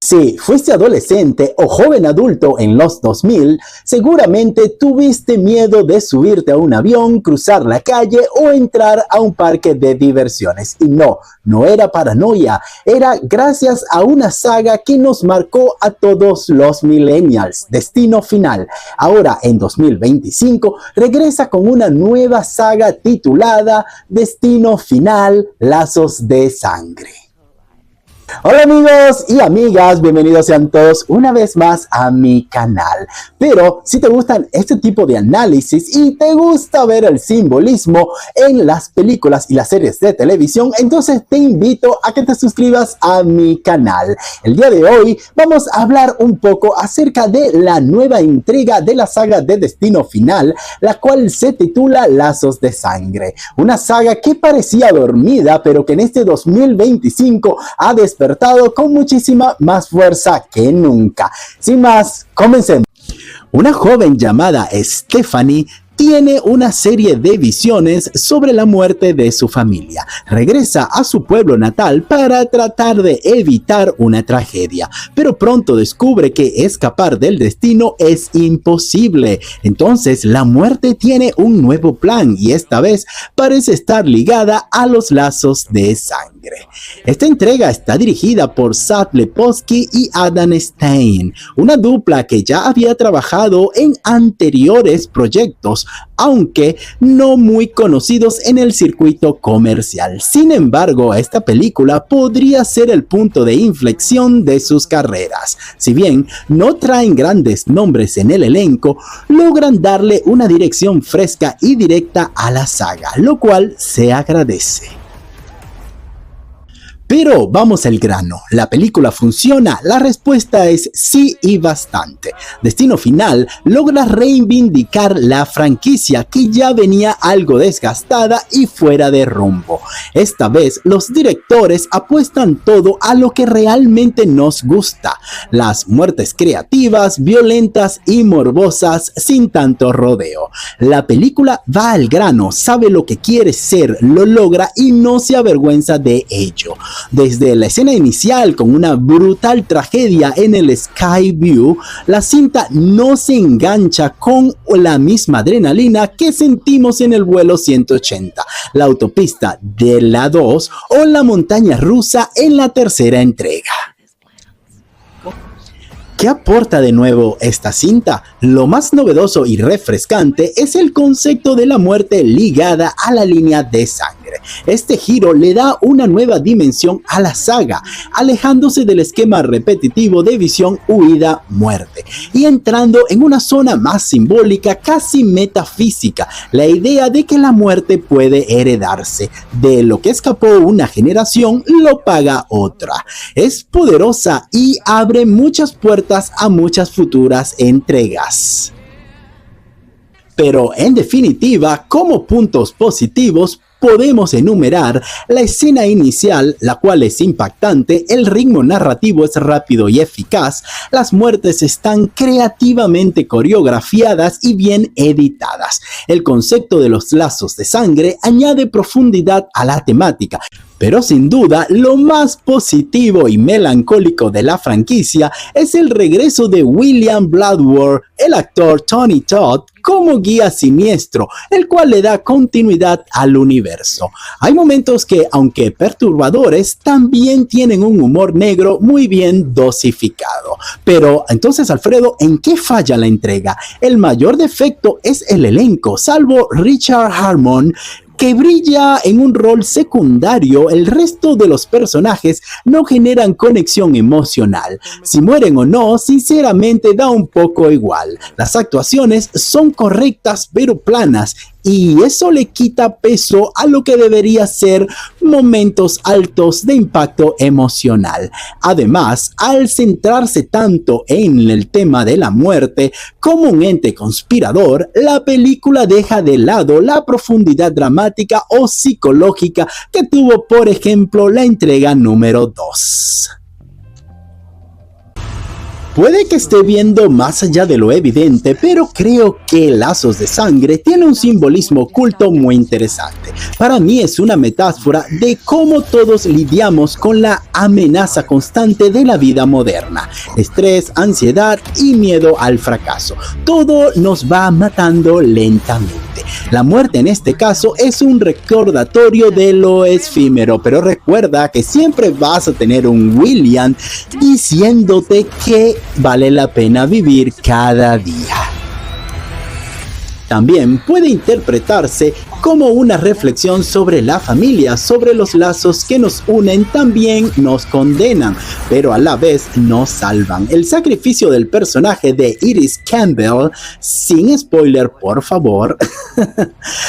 Si fuiste adolescente o joven adulto en los 2000, seguramente tuviste miedo de subirte a un avión, cruzar la calle o entrar a un parque de diversiones. Y no era paranoia, era gracias a una saga que nos marcó a todos los millennials, Destino Final. Ahora, en 2025, regresa con una nueva saga titulada Destino Final, Lazos de Sangre. Hola amigos y amigas, bienvenidos sean todos una vez más a mi canal. Pero si te gustan este tipo de análisis y te gusta ver el simbolismo en las películas y las series de televisión, entonces te invito a que te suscribas a mi canal. El día de hoy vamos a hablar un poco acerca de la nueva entrega de la saga de Destino Final, la cual se titula Lazos de Sangre. Una saga que parecía dormida, pero que en este 2025 ha despertado con muchísima más fuerza que nunca. Sin más, comencemos. Una joven llamada Stephanie tiene una serie de visiones sobre la muerte de su familia. Regresa a su pueblo natal para tratar de evitar una tragedia, pero pronto descubre que escapar del destino es imposible. Entonces la muerte tiene un nuevo plan y esta vez parece estar ligada a los lazos de sangre. Esta entrega está dirigida por Zach Leposki y Adam Stein, una dupla que ya había trabajado en anteriores proyectos, aunque no muy conocidos en el circuito comercial. Sin embargo, esta película podría ser el punto de inflexión de sus carreras. Si bien no traen grandes nombres en el elenco, logran darle una dirección fresca y directa a la saga, lo cual se agradece. Pero vamos al grano, ¿la película funciona? La respuesta es sí y bastante. Destino Final logra reivindicar la franquicia que ya venía algo desgastada y fuera de rumbo. Esta vez los directores apuestan todo a lo que realmente nos gusta, las muertes creativas, violentas y morbosas sin tanto rodeo. La película va al grano, sabe lo que quiere ser, lo logra y no se avergüenza de ello. Desde la escena inicial con una brutal tragedia en el Skyview, la cinta no se engancha con la misma adrenalina que sentimos en el vuelo 180, la autopista de la 2 o la montaña rusa en la tercera entrega. ¿Qué aporta de nuevo esta cinta? Lo más novedoso y refrescante es el concepto de la muerte ligada a la línea de sangre. Este giro le da una nueva dimensión a la saga, alejándose del esquema repetitivo de visión, huida, muerte, y entrando en una zona más simbólica, casi metafísica, la idea de que la muerte puede heredarse. De lo que escapó una generación, lo paga otra. Es poderosa y abre muchas puertas a muchas futuras entregas. Pero en definitiva, como puntos positivos, podemos enumerar la escena inicial, la cual es impactante, el ritmo narrativo es rápido y eficaz, las muertes están creativamente coreografiadas y bien editadas. El concepto de los lazos de sangre añade profundidad a la temática. Pero sin duda, lo más positivo y melancólico de la franquicia es el regreso de William Bloodworth, el actor Tony Todd, como guía siniestro, el cual le da continuidad al universo. Hay momentos que, aunque perturbadores, también tienen un humor negro muy bien dosificado. Pero entonces, Alfredo, ¿en qué falla la entrega? El mayor defecto es el elenco, salvo Richard Harmon, que brilla en un rol secundario. El resto de los personajes no generan conexión emocional. Si mueren o no, sinceramente da un poco igual. Las actuaciones son correctas pero planas, y eso le quita peso a lo que debería ser momentos altos de impacto emocional. Además, al centrarse tanto en el tema de la muerte como un ente conspirador, la película deja de lado la profundidad dramática o psicológica que tuvo, por ejemplo, la entrega número 2. Puede que esté viendo más allá de lo evidente, pero creo que Lazos de Sangre tiene un simbolismo oculto muy interesante. Para mí es una metáfora de cómo todos lidiamos con la amenaza constante de la vida moderna. Estrés, ansiedad y miedo al fracaso. Todo nos va matando lentamente. La muerte en este caso es un recordatorio de lo efímero, pero recuerda que siempre vas a tener un William diciéndote que vale la pena vivir cada día. También puede interpretarse como una reflexión sobre la familia, sobre los lazos que nos unen, también nos condenan, pero a la vez nos salvan. El sacrificio del personaje de Iris Campbell, sin spoiler por favor,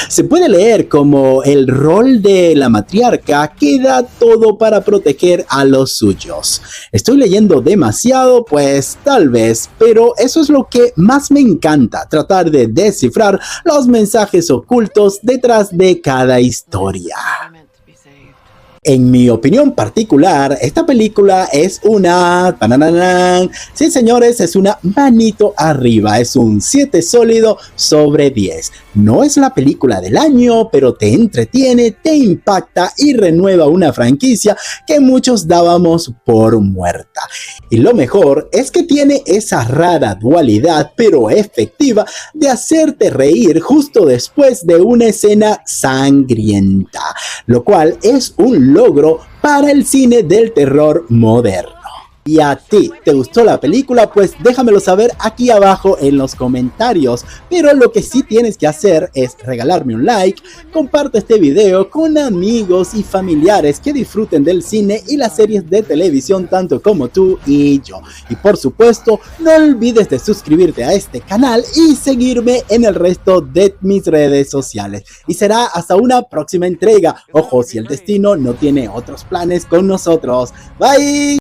se puede leer como el rol de la matriarca que da todo para proteger a los suyos. Estoy leyendo demasiado, pues tal vez, pero eso es lo que más me encanta, tratar de descifrar los mensajes ocultos detrás de cada historia. En mi opinión particular, esta película es una... Sí, señores, es una manito arriba. Es un 7 sólido sobre 10. No es la película del año, pero te entretiene, te impacta y renueva una franquicia que muchos dábamos por muerta. Y lo mejor es que tiene esa rara dualidad, pero efectiva, de hacerte reír justo después de una escena sangrienta, lo cual es un logro para el cine del terror moderno. ¿Y a ti te gustó la película? Pues déjamelo saber aquí abajo en los comentarios. Pero lo que sí tienes que hacer es regalarme un like, comparte este video con amigos y familiares que disfruten del cine y las series de televisión tanto como tú y yo. Y por supuesto, no olvides de suscribirte a este canal y seguirme en el resto de mis redes sociales. Y será hasta una próxima entrega. Ojo, si el destino no tiene otros planes con nosotros. Bye.